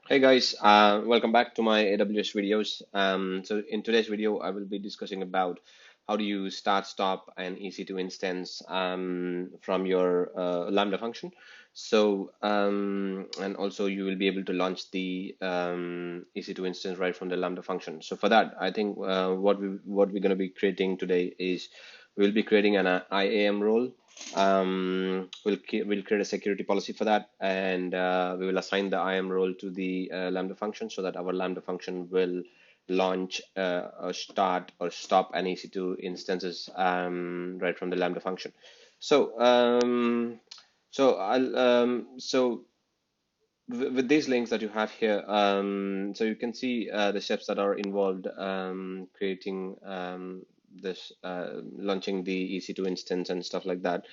Hey guys, welcome back to my AWS videos. So in today's video, I will be discussing about how do you start, stop, an EC2 instance from your Lambda function. And also you will be able to launch the EC2 instance right from the Lambda function. So for that, I think what we're going to be creating today is we'll be creating an IAM role. We'll create a security policy for that, and we will assign the IAM role to the Lambda function so that our Lambda function will launch or start or stop an EC2 instances right from the Lambda function. So with these links that you have here, so you can see the steps that are involved creating this launching the EC2 instance and stuff like that.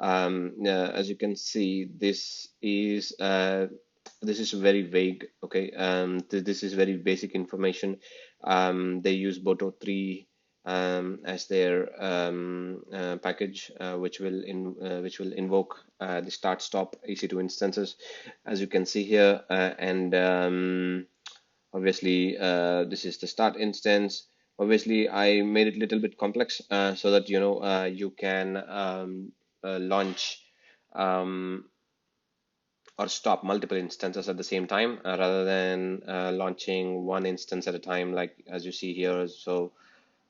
As you can see, this is very vague. Okay, this is very basic information. They use Boto 3 as their package, which will invoke the start stop EC2 instances, as you can see here. And Obviously, this is the start instance. Obviously, I made it a little bit complex so that you can launch um, or stop multiple instances at the same time rather than launching one instance at a time, like as you see here. So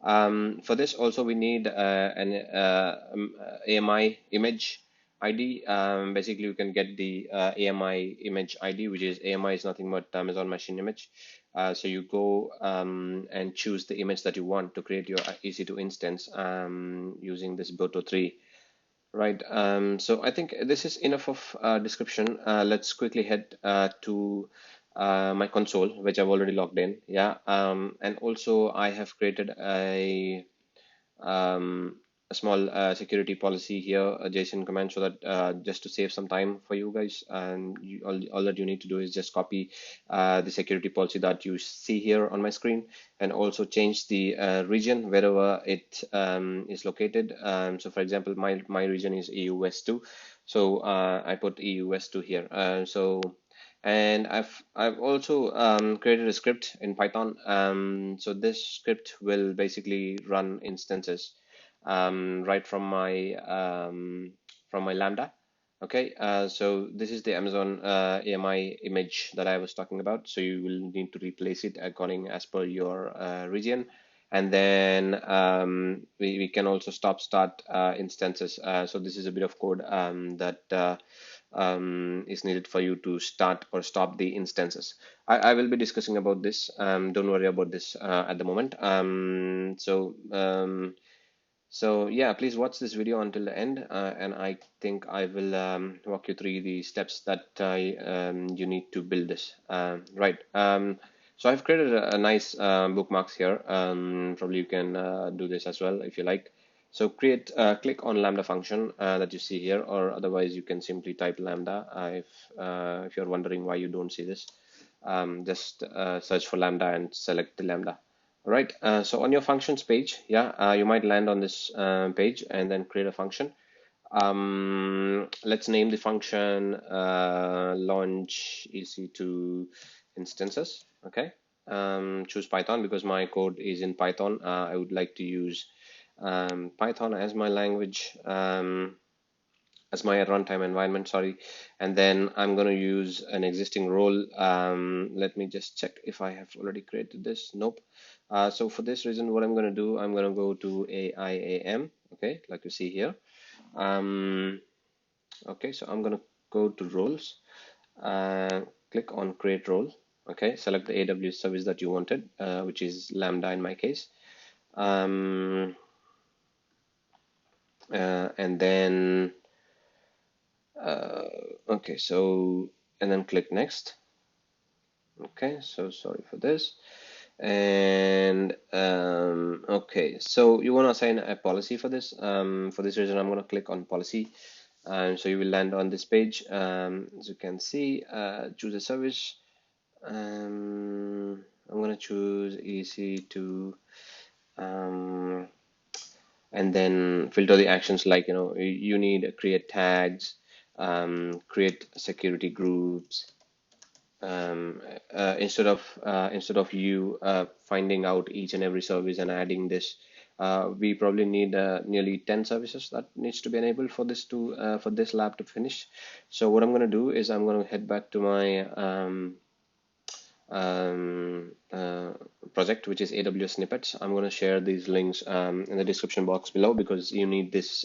for this also we need an AMI image ID. Basically, you can get the AMI image ID, which is AMI is nothing but Amazon Machine Image. So you go and choose the image that you want to create your EC2 instance using this Boto 3. Right. So I think this is enough of description. Let's quickly head to my console, which I've already logged in. Yeah. And also I have created um, a small security policy here, a JSON command, so that just to save some time for you guys, and all that you need to do is just copy the security policy that you see here on my screen, and also change the region wherever it is located. So, for example, my region is EU West 2, so I put EU West 2 here. And I've also created a script in Python. So this script will basically run instances right from my Lambda. Okay, so this is the Amazon AMI image that I was talking about. So you will need to replace it according as per your region. And then we can also stop start instances. So this is a bit of code that is needed for you to start or stop the instances. I will be discussing about this. Don't worry about this at the moment. So yeah, please watch this video until the end, and I think I will walk you through the steps that you need to build this. Right. So I've created a nice bookmarks here. Probably you can do this as well if you like. So click on Lambda function that you see here, or otherwise you can simply type Lambda if you're wondering why you don't see this. Just search for Lambda and select the Lambda. All right, so on your functions page, yeah, you might land on this page and then create a function. Let's name the function launch EC2 instances. Okay, choose Python because my code is in Python. I would like to use Python as my language, as my runtime environment, sorry. And then I'm going to use an existing role. Let me just check if I have already created this. Nope. So for this reason, what I'm going to do, I'm going to go to AIAM, okay, like you see here. Okay, so I'm going to go to roles, click on create role, okay, select the AWS service that you wanted, which is Lambda in my case. And then okay, so and then click next. Okay, so sorry for this. And okay, so you want to assign a policy for this. For this reason, I'm going to click on policy. So you will land on this page. As you can see, choose a service. I'm going to choose EC2, and then filter the actions like, you need to create tags, create security groups, instead of you finding out each and every service and adding this, we probably need nearly 10 services that needs to be enabled for this to for this lab to finish. So what I'm going to do is I'm going to head back to my um, uh, project, which is AWS snippets. I'm going to share these links in the description box below, because you need this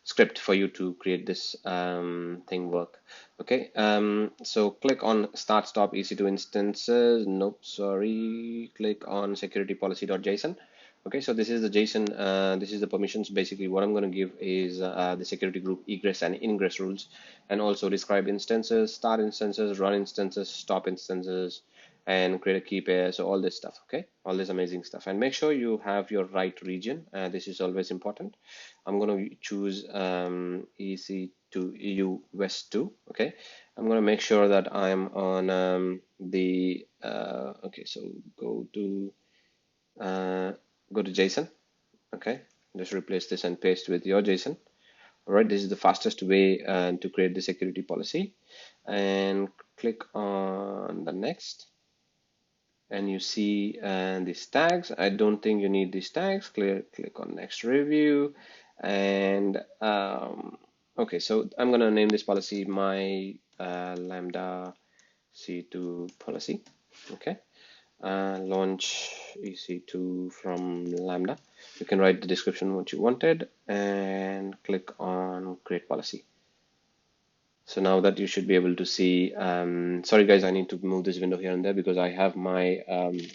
script for you to create this thing work. Okay, so click on start stop EC2 instances. Nope, sorry. Click on security policy.json. Okay, so this is the JSON, this is the permissions. Basically, what I'm going to give is the security group egress and ingress rules, and also describe instances, start instances, run instances, stop instances, and create a key pair. So all this stuff, okay, all this amazing stuff. And make sure you have your right region. This is always important. I'm going to choose EC2 EU West 2. Okay, I'm going to make sure that I'm on okay, so go to uh, go to JSON. Okay, just replace this and paste with your JSON. All right, this is the fastest way to create the security policy. And click on the next, and you see these tags. I don't think you need these tags. Click on next review, and okay, so I'm gonna name this policy my lambda c2 policy. Okay, launch ec2 from lambda. You can write the description what you wanted and click on create policy. So now that you should be able to see, sorry guys, I need to move this window here and there because I have my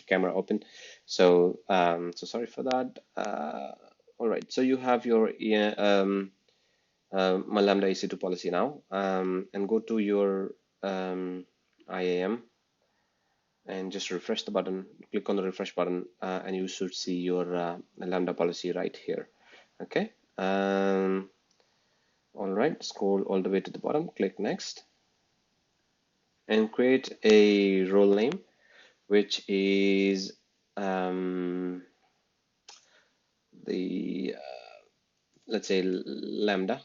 camera open. So, so sorry for that. All right, so you have your my lambda ec2 policy now, and go to your IAM and just refresh the button, click on the refresh button, and you should see your lambda policy right here. Okay. All right, scroll all the way to the bottom, click next, and create a role name, which is the let's say lambda,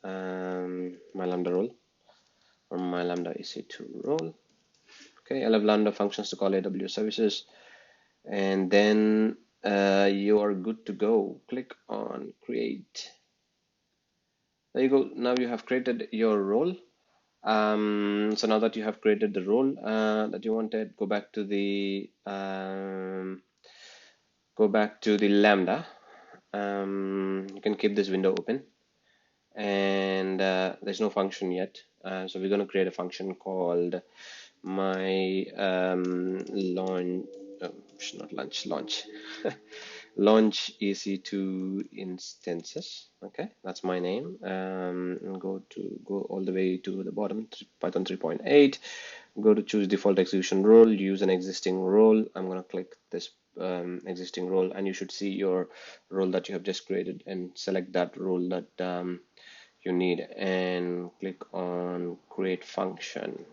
my lambda role, or my lambda ec2 role. Okay, I'll have lambda functions to call AWS services, and then you are good to go. Click on create. There you go. Now you have created your role. So now that you have created the role that you wanted, go back to the lambda. You can keep this window open, and there's no function yet. So we're going to create a function called my launch, not lunch, launch, launch ec2 instances. Okay, that's my name. And go all the way to the bottom, Python 3.8. Go to choose default execution role, use an existing role. I'm going to click this existing role, and you should see your role that you have just created, and select that role that you need, and click on create function.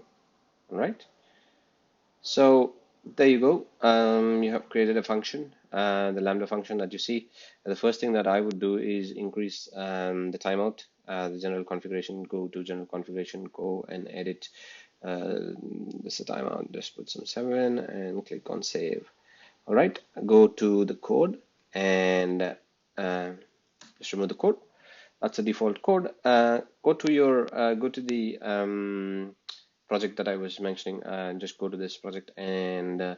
All right, so there you go. You have created a function, the lambda function that you see. The first thing that I would do is increase the timeout, the general configuration. Go to general configuration, go and edit this is a timeout. Just put some 7 and click on save. All right, go to the code and just remove the code. That's the default code. Go to the project that I was mentioning, and just go to this project and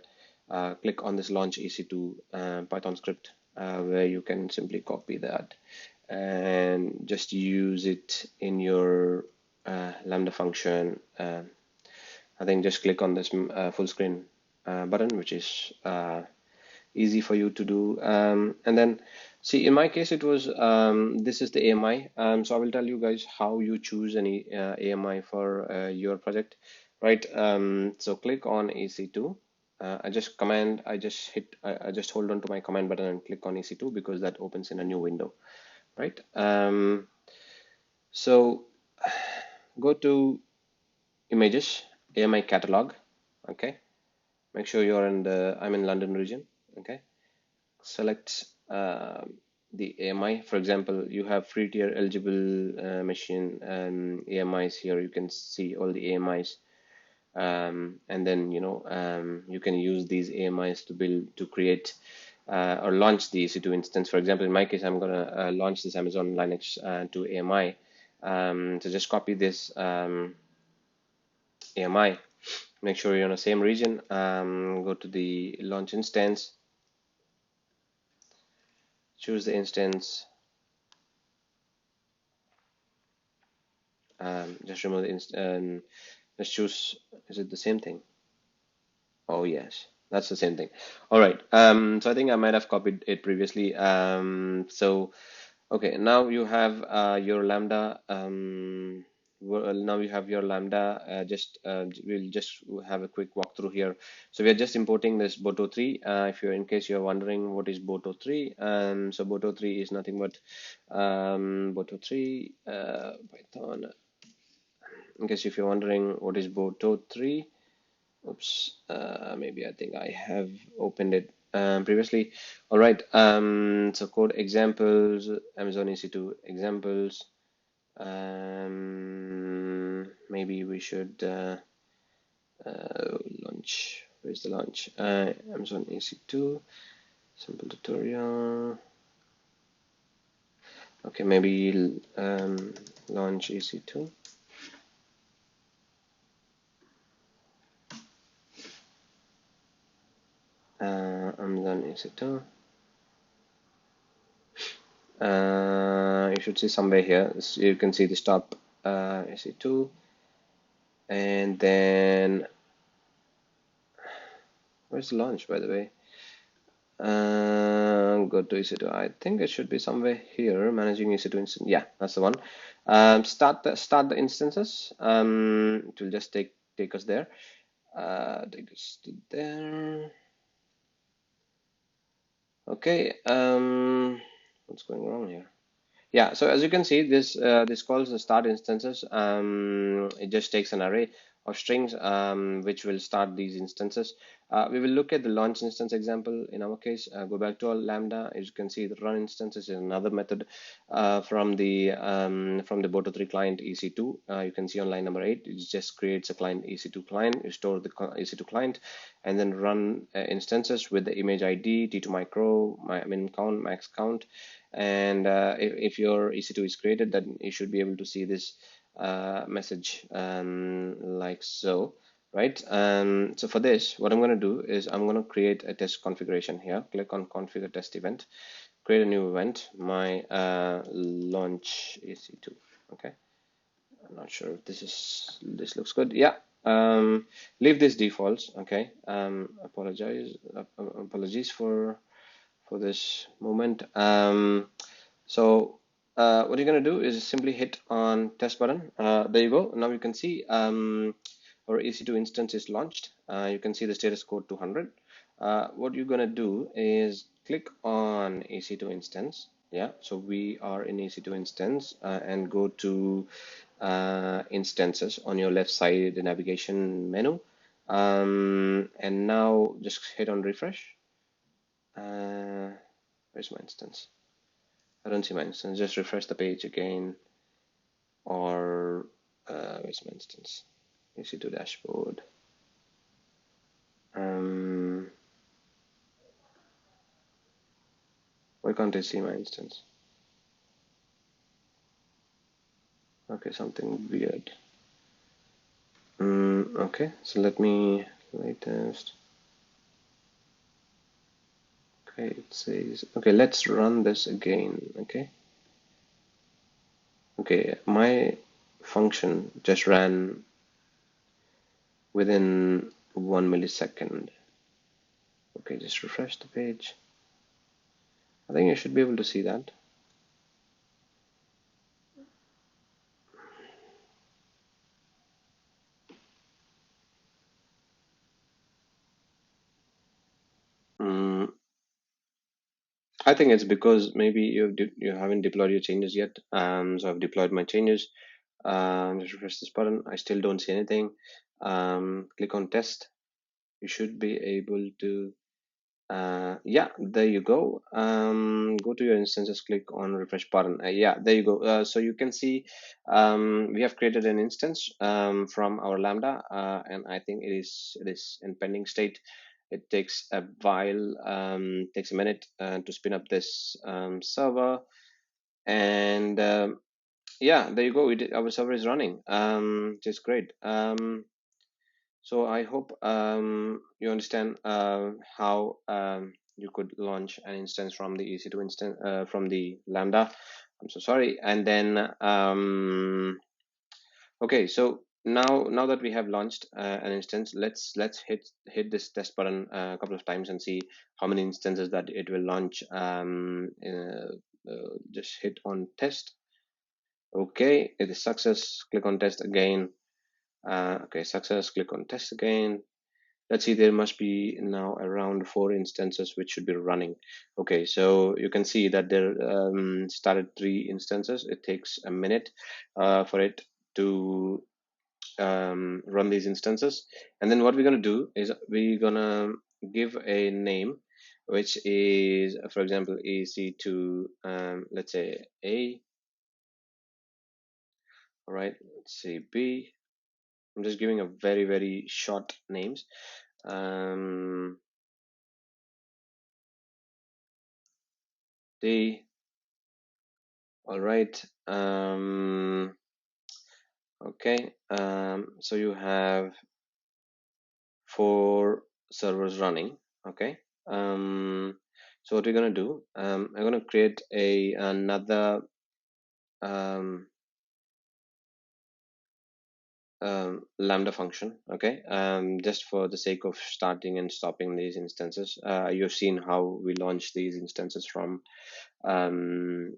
click on this launch ec2 Python script, where you can simply copy that and just use it in your lambda function. I think just click on this full screen button, which is easy for you to do. And then see, in my case, it was this is the AMI. So I will tell you guys how you choose any AMI for your project, right? So click on EC2. I just hold on to my command button and click on EC2 because that opens in a new window, right? So go to images, AMI catalog. Okay, make sure you're I'm in London region. Okay, select the AMI. For example, you have free tier eligible machine AMIs here. You can see all the AMIs. And then you can use these AMIs to create or launch the EC2 instance. For example, in my case, I'm going to launch this Amazon Linux to AMI. So just copy this AMI. Make sure you're in the same region. Go to the launch instance, choose the instance. Just remove the instance. Let's choose. Is it the same thing? Oh yes, that's the same thing. All right. So I think I might have copied it previously. So okay, now you have your Lambda. Now you have your Lambda. We'll just have a quick walkthrough here. So we are just importing this Boto 3. If you're in case you're wondering what is Boto 3, so Boto 3 is nothing but Boto 3 Python. In case if you're wondering what is Boto 3. Oops, maybe I think I have opened it previously. All right, so code examples, Amazon EC2 examples. Maybe we should launch. Where's the launch? Amazon EC2, simple tutorial. Okay, maybe launch EC2. Amazon EC2. You should see somewhere here. So you can see the stop EC2, and then where's the launch, by the way? Go to EC2. I think it should be somewhere here. Managing EC2 instance. Yeah, that's the one. Start the instances. It will just take us there. Take us to there. Okay. What's going wrong here? Yeah, so as you can see, this calls the start instances. It just takes an array of strings which will start these instances. We will look at the launch instance example in our case. Go back to our Lambda. As you can see, the run instances is another method from the Boto 3 client EC2. You can see on line number 8, it just creates a client EC2 client. You store the EC2 client and then run instances with the image ID, T2 micro, min count, max count. And if your EC2 is created, then you should be able to see this message like so, right? So for this, what I'm going to do is I'm going to create a test configuration here. Click on configure test event, create a new event, my launch EC2. Okay, I'm not sure if this looks good. Yeah. Leave this defaults. Okay. Apologies for this moment. So what you're going to do is simply hit on test button. There you go. Now you can see our EC2 instance is launched. You can see the status code 200. What you're going to do is click on EC2 instance. Yeah, so we are in EC2 instance and go to instances on your left side, the navigation menu. And now just hit on refresh. Where's my instance? I don't see my instance. Just refresh the page again. Or where's my instance? EC2 dashboard. Why can't I see my instance? Okay, something weird. Okay, so let me latest. Okay, it says, okay, let's run this again. Okay, my function just ran within 1 millisecond. Okay, just refresh the page. I think you should be able to see that. I think it's because maybe you haven't deployed your changes yet. So I've deployed my changes. Just refresh this button. I still don't see anything. Click on test. You should be able to Yeah, there you go. Go to your instances, click on refresh button. Yeah, there you go. So you can see we have created an instance from our Lambda, and I think it is in pending state. It takes a while, takes a minute to spin up this server, and yeah, there you go. Our server is running, which is great. So I hope you understand how you could launch an instance from the EC2 instance from the Lambda. I'm so sorry. And then okay, so now that we have launched an instance, let's hit this test button a couple of times and see how many instances that it will launch. Just hit on test. Okay, it is success. Click on test again. Okay, success. Click on test again. Let's see, there must be now around 4 instances which should be running. Okay, so you can see that there started 3 instances. It takes a minute for it to run these instances. And then what we're going to do is we're going to give a name, which is, for example, EC2, let's say A, all right, let's say B. I'm just giving a very short names. D, all right. Okay. So you have 4 servers running. Okay. So what we're gonna do? I'm gonna create another um, Lambda function. Okay. Just for the sake of starting and stopping these instances. You've seen how we launch these instances um,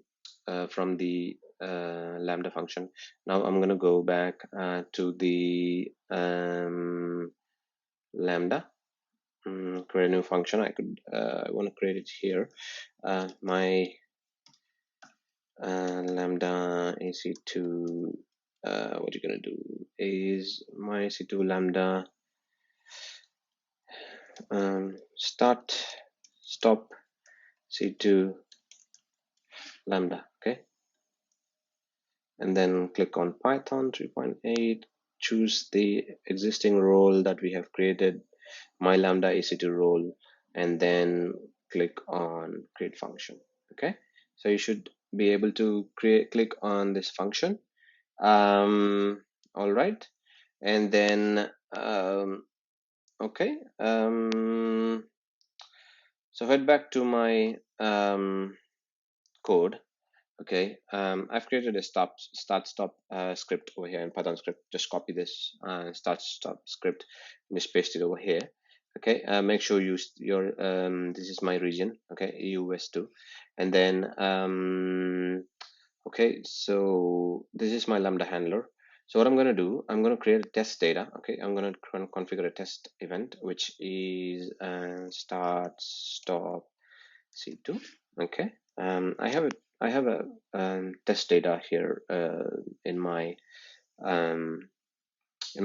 from the Lambda function. Now I'm going to go back to the Lambda, create a new function. I want to create it here. My Lambda ec2, what you're going to do is my ec2 Lambda start, stop, c2 Lambda. Okay. And then click on Python 3.8, choose the existing role that we have created, my lambda ec2 role, and then click on create function. Okay, so you should be able to click on this function. All right, and then okay, so head back to my code. Okay, I've created a start stop script over here in Python script. Just copy this start stop script and just paste it over here. Okay, make sure you your this is my region. Okay, US2, and then okay, so this is my Lambda handler. So what I'm going to do, I'm going to create a test data. Okay, I'm going to configure a test event, which is start stop c2. Okay, I have a test data here um, in my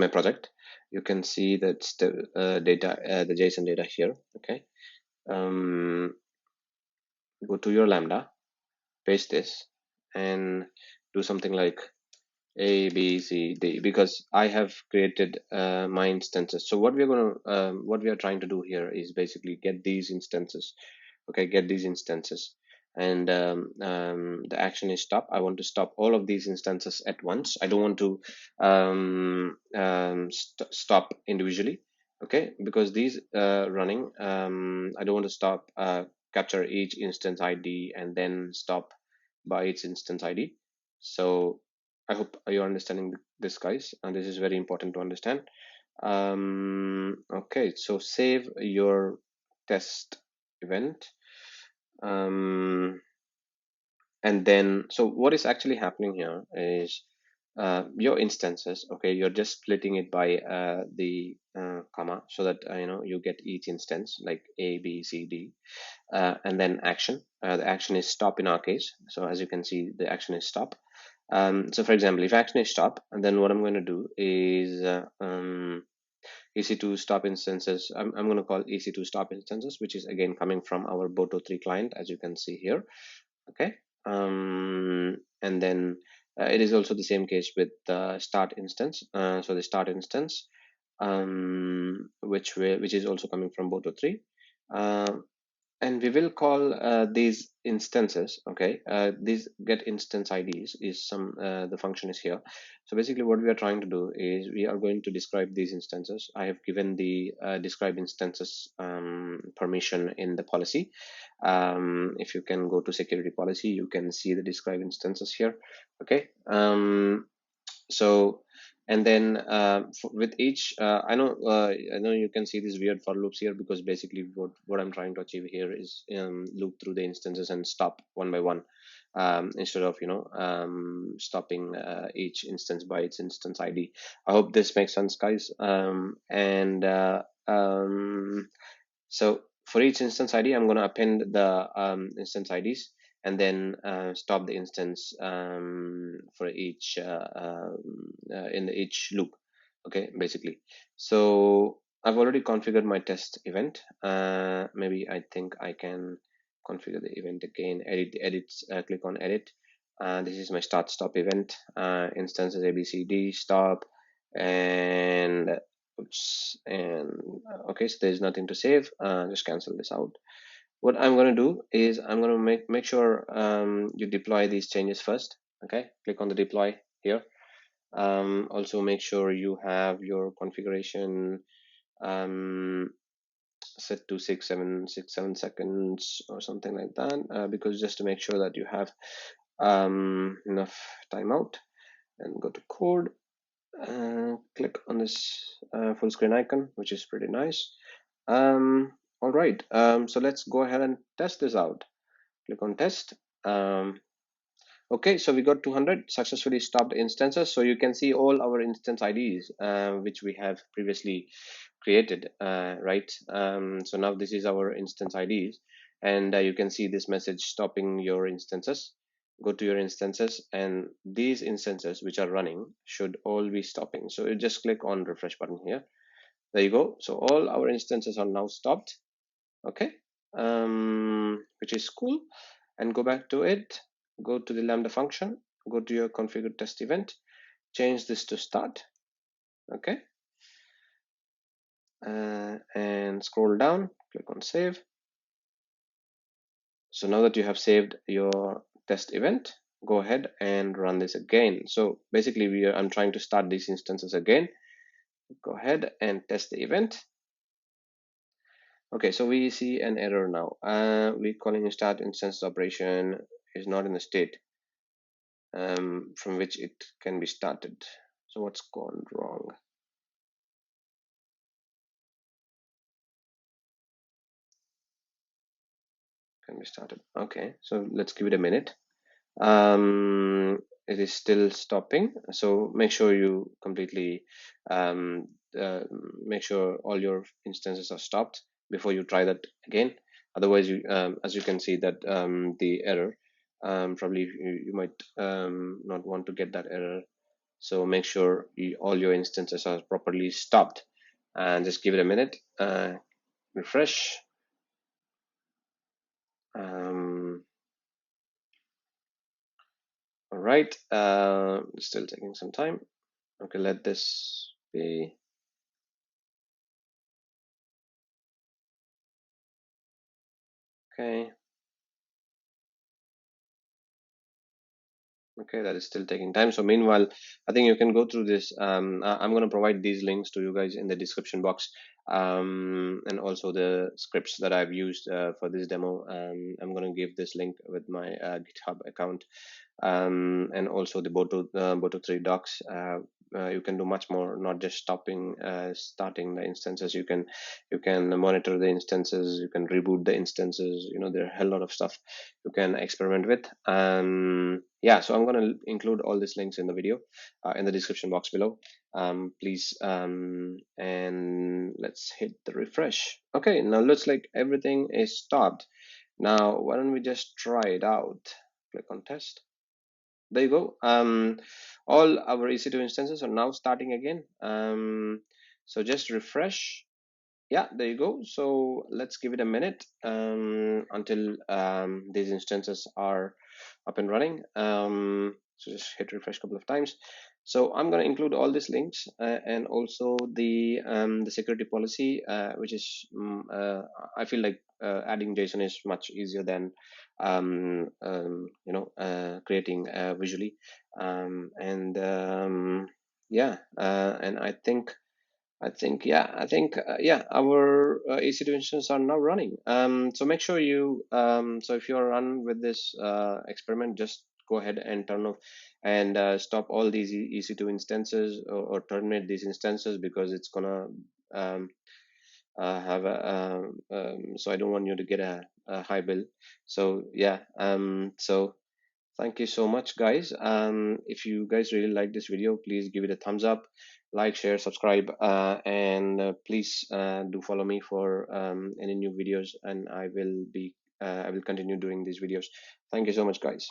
project. You can see that the data, the JSON data here. Okay, go to your Lambda, paste this, and do something like A, B, C, D, because I have created my instances. So what we're going to, what we are trying to do here is basically get these instances. Okay, get these instances, and the action is stop. I want to stop all of these instances at once. I don't want to stop individually. Okay, because these running, I don't want to stop capture each instance ID and then stop by its instance ID. So I hope you're understanding this, guys, and this is very important to understand. Okay, so save your test event. And then, so what is actually happening here is your instances, okay, you're just splitting it by the comma so that you get each instance like A, B, C, D, and then action. The action is stop in our case. So as you can see, the action is stop. So for example, if action is stop, and then what I'm going to do is ec2 stop instances. I'm going to call ec2 stop instances, which is again coming from our boto3 client, as you can see here. Okay. And then it is also the same case with the start instance. So the start instance, which is also coming from boto3. And we will call these instances. Okay, these get instance IDs is some the function is here. So basically what we are trying to do is we are going to describe these instances. I have given the describe instances permission in the policy. If you can go to security policy, you can see the describe instances here. Okay. So, and then with each I know you can see these weird for loops here, because basically what I'm trying to achieve here is loop through the instances and stop one by one, instead of stopping each instance by its instance ID. I hope this makes sense, guys. So for each instance ID, I'm going to append the instance IDs, and then stop the instance for each in each loop. Okay, basically. So I've already configured my test event. Maybe I think I can configure the event again. Edits. Click on edit. This is my start stop event. Instances ABCD stop, and oops, and okay, so there's nothing to save. Just cancel this out. What I'm going to do is I'm going to make sure you deploy these changes first. Okay, click on the deploy here. Also make sure you have your configuration set to 6 7 seconds or something like that, because just to make sure that you have enough timeout. And go to code, click on this full screen icon, which is pretty nice. All right, so let's go ahead and test this out. Click on test. Okay, so we got 200 successfully stopped instances. So you can see all our instance IDs, which we have previously created, right? So now this is our instance IDs, and you can see this message stopping your instances. Go to your instances, and these instances which are running should all be stopping. So you just click on refresh button here. There you go. So all our instances are now stopped. Okay, which is cool. And go back to it. Go to the lambda function. Go to your configured test event. Change this to start. Okay, and scroll down. Click on save. So now that you have saved your test event, go ahead and run this again. So basically, I'm trying to start these instances again. Go ahead and test the event. Okay, so we see an error now. We're calling start instance operation is not in the state from which it can be started. So what's gone wrong? Can be started. Okay, so let's give it a minute. It is still stopping, so make sure you completely make sure all your instances are stopped before you try that again. Otherwise, you as you can see that the error, probably you might not want to get that error. So make sure all your instances are properly stopped, and just give it a minute. Refresh. All right, still taking some time. Okay, let this be. Okay. Okay, that is still taking time. So meanwhile, I think you can go through this. I'm going to provide these links to you guys in the description box, and also the scripts that I've used for this demo. I'm going to give this link with my GitHub account, and also the Boto3 docs. You can do much more, not just starting the instances. You can monitor the instances. You can reboot the instances. There are a hell lot of stuff you can experiment with. Yeah, so I'm going to include all these links in the video, in the description box below. Please, and let's hit the refresh. Okay, now looks like everything is stopped. Now why don't we just try it out? Click on test. There you go. All our EC2 instances are now starting again. So just refresh. Yeah, there you go. So let's give it a minute until these instances are up and running. So just hit refresh a couple of times. So I'm going to include all these links and also the security policy, which is I feel like adding JSON is much easier than creating visually. Yeah, and yeah, our EC2 instances are now running. So make sure you, so if you're run with this experiment, just go ahead and turn off and stop all these EC2 instances, or terminate these instances, because it's gonna um, have so I don't want you to get a high bill. So yeah, so thank you so much, guys. If you guys really like this video, please give it a thumbs up, like, share, subscribe, and please do follow me for any new videos, and I will continue doing these videos. Thank you so much, guys.